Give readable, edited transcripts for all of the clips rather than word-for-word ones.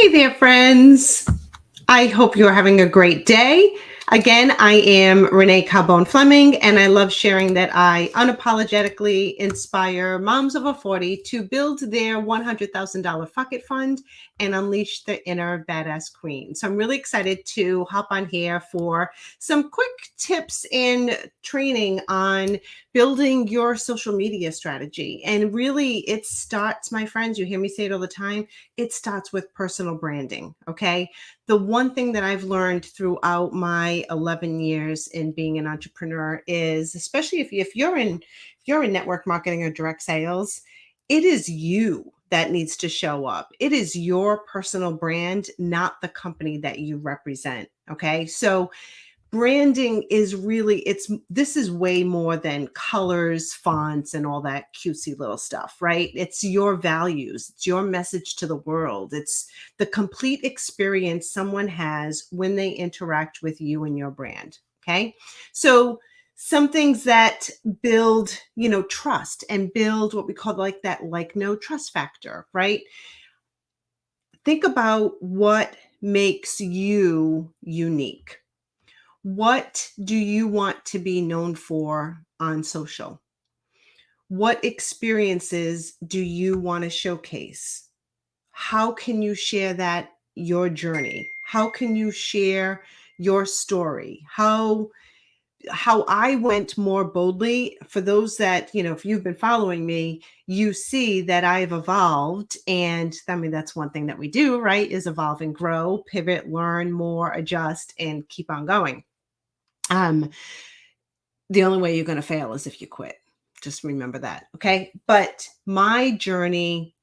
Hey there, friends. I hope you're having a great day. Again, I am Renee Carbone Fleming, and I love sharing that I unapologetically inspire moms over 40 to build their $100,000 Fuck It Fund and unleash the inner badass queen. So I'm really excited to hop on here for some quick tips and training on building your social media strategy. And really, it starts, my friends, you hear me say it all the time, it starts with personal branding, okay? The one thing that I've learned throughout my 11 years in being an entrepreneur is, especially if you're in network marketing or direct sales, it is you that needs to show up. It is your personal brand, not the company that you represent. Okay. So branding is really, this is way more than colors, fonts, and all that cutesy little stuff, right? It's your values, it's your message to the world, it's the complete experience someone has when they interact with you and your brand. Okay, so some things that build trust and build what we call like that like no trust factor, right? Think about what makes you unique. What do you want to be known for on social? What experiences do you want to showcase? How can you share your journey? How can you share your story? How I went more boldly, for those that, if you've been following me, you see that I've evolved. And I mean, that's one thing that we do, right? Is evolve and grow, pivot, learn more, adjust, and keep on going. Um, the only way you're going to fail is if you quit. Just remember that. Okay. But my journey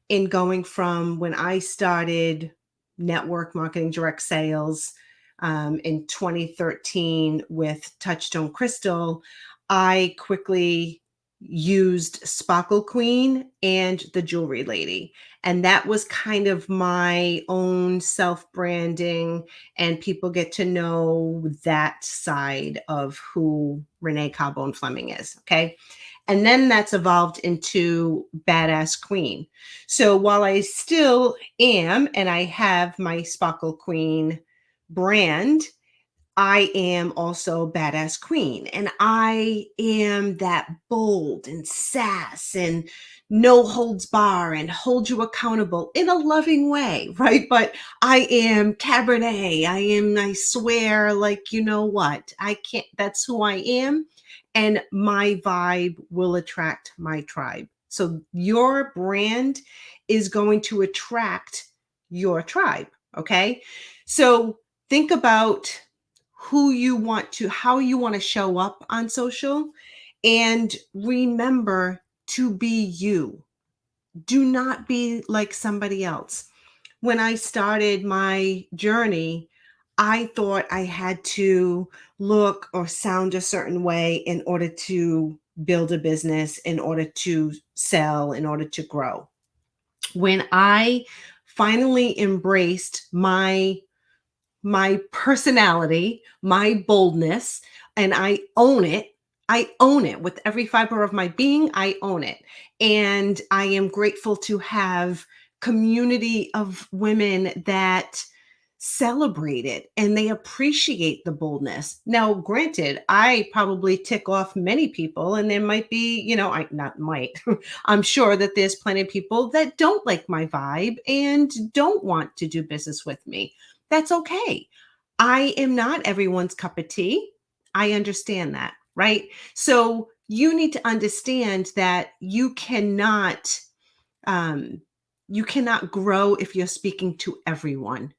in going from when I started network marketing, direct sales in 2013 with Touchstone Crystal, I quickly used Sparkle Queen and the Jewelry Lady. And that was kind of my own self branding, and people get to know that side of who Renee Carbone Fleming is. Okay. And then that's evolved into Badass Queen. So while I still am, and I have my Sparkle Queen brand, I am also Badass Queen. And I am that bold and sass and no holds bar and hold you accountable in a loving way, right? But I am Cabernet. I swear, like, you know what? I can't, that's who I am. And my vibe will attract my tribe. So your brand is going to attract your tribe. Okay. So think about how you want to show up on social, and remember to be you. Do not be like somebody else. When I started my journey, I thought I had to look or sound a certain way in order to build a business, in order to sell, in order to grow. When I finally embraced my personality, my boldness, and I own it. I own it with every fiber of my being. I own it. And I am grateful to have community of women that celebrate it and they appreciate the boldness. Now, granted, I probably tick off many people, and there might be, I not might, I'm sure that there's plenty of people that don't like my vibe and don't want to do business with me. That's okay. I am not everyone's cup of tea. I understand that, right? So you need to understand that um, you cannot grow if you're speaking to everyone.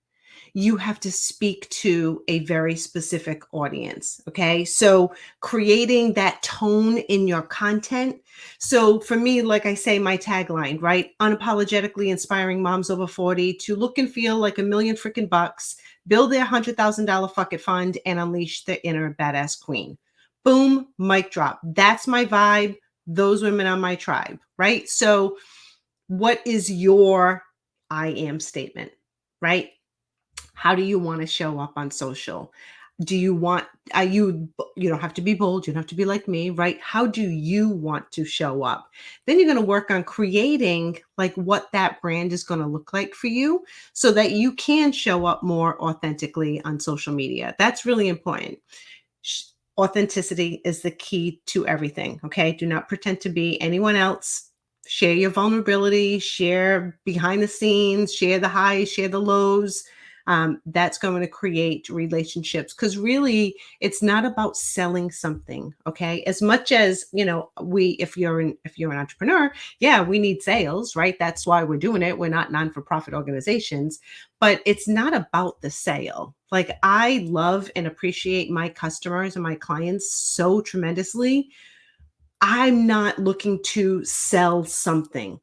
You have to speak to a very specific audience. Okay. So creating that tone in your content. So for me, like I say, my tagline, right? Unapologetically inspiring moms over 40 to look and feel like a million freaking bucks, build their $100,000 Fuck It Fund, and unleash the inner badass queen. Boom, mic drop. That's my vibe. Those women are my tribe, right? So what is your I am statement, right? How do you want to show up on social? Do you want, you don't have to be bold, you don't have to be like me, right? How do you want to show up? Then you're going to work on creating like what that brand is going to look like for you so that you can show up more authentically on social media. That's really important. Sh- Authenticity is the key to everything. Okay. Do not pretend to be anyone else. Share your vulnerability, share behind the scenes, share the highs, share the lows. That's going to create relationships because really it's not about selling something. Okay. As much as, if you're an entrepreneur, yeah, we need sales, right? That's why we're doing it. We're not non-for-profit organizations, but it's not about the sale. Like I love and appreciate my customers and my clients so tremendously. I'm not looking to sell something.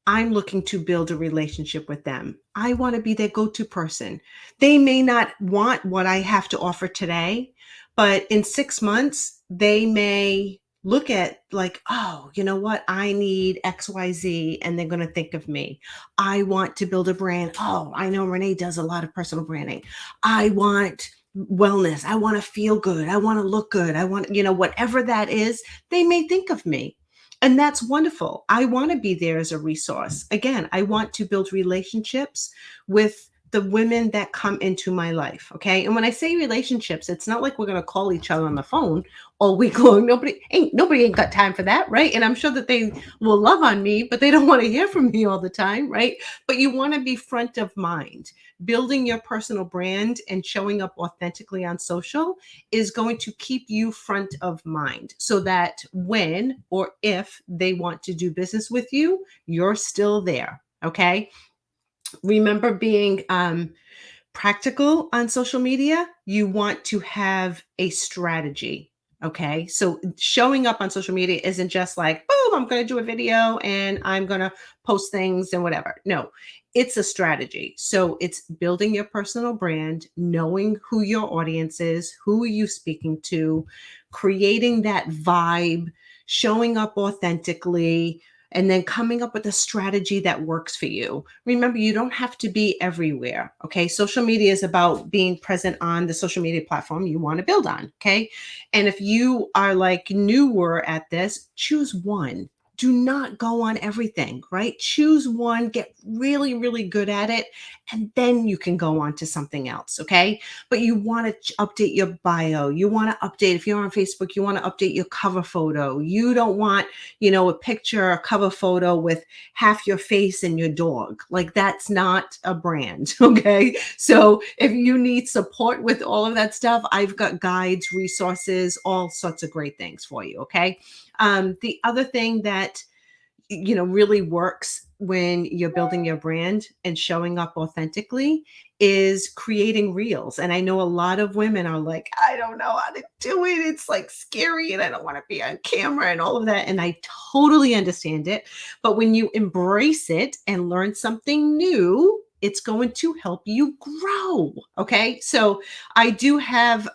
I'm looking to build a relationship with them. I want to be their go to person. They may not want what I have to offer today, but in 6 months, they may look at like, oh, you know what? I need XYZ. And they're going to think of me. I want to build a brand. Oh, I know Renee does a lot of personal branding. I want wellness. I want to feel good. I want to look good. I want, whatever that is, they may think of me. And that's wonderful. I want to be there as a resource. Again, I want to build relationships with the women that come into my life. Okay. And when I say relationships, it's not like we're going to call each other on the phone all week long. Nobody ain't got time for that. Right. And I'm sure that they will love on me, but they don't want to hear from me all the time. Right. But you want to be front of mind. Building your personal brand and showing up authentically on social is going to keep you front of mind so that when or if they want to do business with you, you're still there. Okay. Remember being practical on social media. You want to have a strategy. Okay. So showing up on social media isn't just like, boom, I'm going to do a video and I'm going to post things and whatever. No, it's a strategy. So it's building your personal brand, knowing who your audience is, who are you speaking to, creating that vibe, showing up authentically, and then coming up with a strategy that works for you. Remember, you don't have to be everywhere. Okay. Social media is about being present on the social media platform you want to build on. Okay. And if you are like newer at this, choose one. Do not go on everything, right? Choose one, get really, really good at it, and then you can go on to something else. Okay. But you want to update your bio. You want to update, if you're on Facebook, you want to update your cover photo. You don't want, a picture, a cover photo with half your face and your dog. Like that's not a brand. Okay. So if you need support with all of that stuff, I've got guides, resources, all sorts of great things for you. Okay. The other thing that really works when you're building your brand and showing up authentically is creating reels. And I know a lot of women are like, I don't know how to do it. It's like scary and I don't want to be on camera and all of that. And I totally understand it. But when you embrace it and learn something new, it's going to help you grow. Okay. So I do have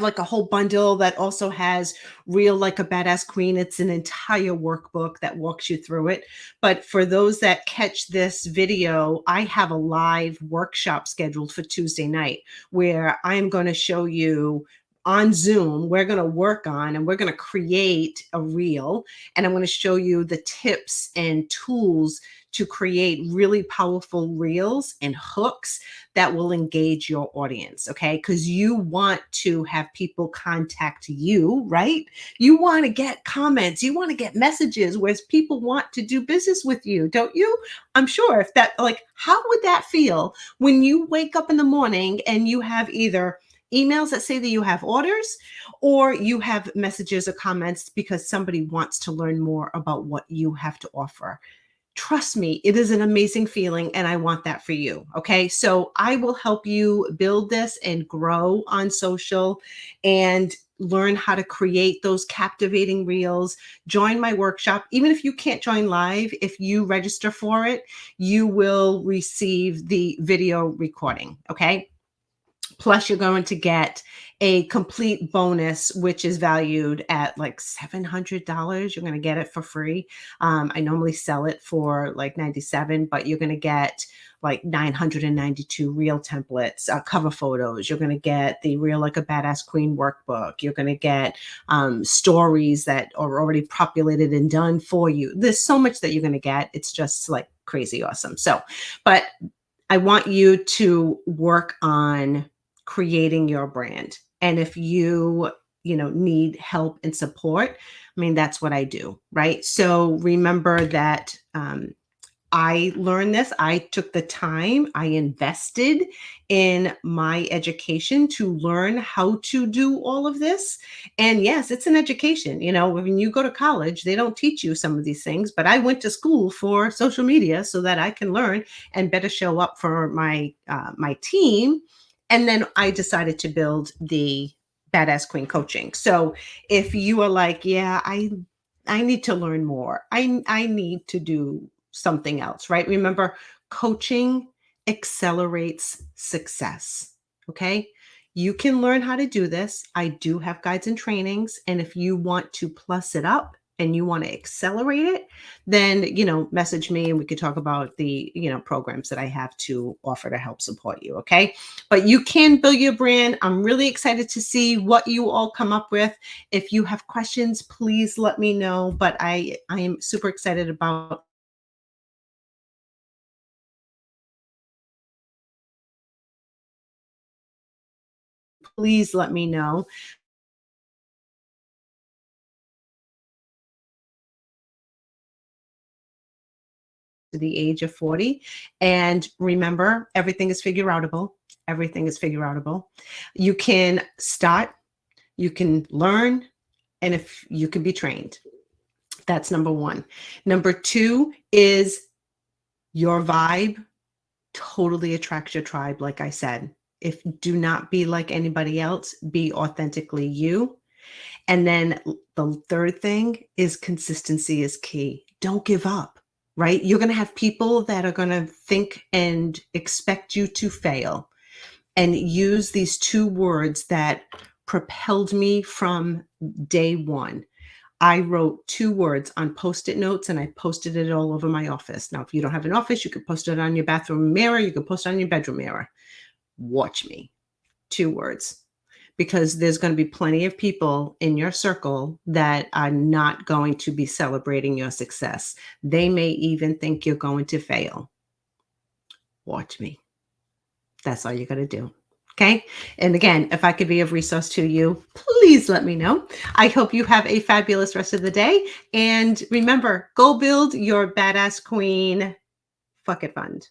like a whole bundle that also has Real Like a Badass Queen. It's an entire workbook that walks you through it. But for those that catch this video, I have a live workshop scheduled for Tuesday night where I am going to show you on Zoom. We're going to work on and we're going to create a reel. And I'm going to show you the tips and tools to create really powerful reels and hooks that will engage your audience. Okay. Because you want to have people contact you, right? You want to get comments, you want to get messages where people want to do business with you, don't you? I'm sure if that, like, how would that feel when you wake up in the morning and you have either emails that say that you have orders or you have messages or comments because somebody wants to learn more about what you have to offer? Trust me, it is an amazing feeling, and I want that for you. Okay. So I will help you build this and grow on social and learn how to create those captivating reels. Join my workshop. Even if you can't join live, if you register for it, you will receive the video recording. Okay. Plus, you're going to get a complete bonus, which is valued at like $700. You're going to get it for free. I normally sell it for like 97, but you're going to get like 992 real templates, cover photos. You're going to get the Real Like a Badass Queen workbook. You're going to get stories that are already populated and done for you. There's so much that you're going to get. It's just like crazy awesome. So, but I want you to work on creating your brand. And if you need help and support, I mean, that's what I do, right? So remember that I learned this. I took the time, I invested in my education to learn how to do all of this. And yes, it's an education. When you go to college, they don't teach you some of these things, but I went to school for social media so that I can learn and better show up for my team. And then I decided to build the Badass Queen coaching. So if you are like, yeah, I need to learn more. I need to do something else, right? Remember, coaching accelerates success. Okay. You can learn how to do this. I do have guides and trainings. And if you want to plus it up and you want to accelerate it, then, message me and we could talk about the, programs that I have to offer to help support you. Okay. But you can build your brand. I'm really excited to see what you all come up with. If you have questions, please let me know. But I am super excited about please let me know. To the age of 40. And remember, everything is figure outable. Everything is figure outable. You can start, you can learn, and if you can be trained. That's number one. Number two is your vibe totally attracts your tribe, like I said. If do not be like anybody else, be authentically you. And then the third thing is consistency is key. Don't give up, right? You're going to have people that are going to think and expect you to fail and use these two words that propelled me from day one. I wrote two words on Post-it notes and I posted it all over my office. Now, if you don't have an office, you can post it on your bathroom mirror. You can post it on your bedroom mirror. Watch me. Two words. Because there's going to be plenty of people in your circle that are not going to be celebrating your success. They may even think you're going to fail. Watch me. That's all you got to do. Okay. And again, if I could be of resource to you, please let me know. I hope you have a fabulous rest of the day. And remember, go build your badass queen. Fuck it fund.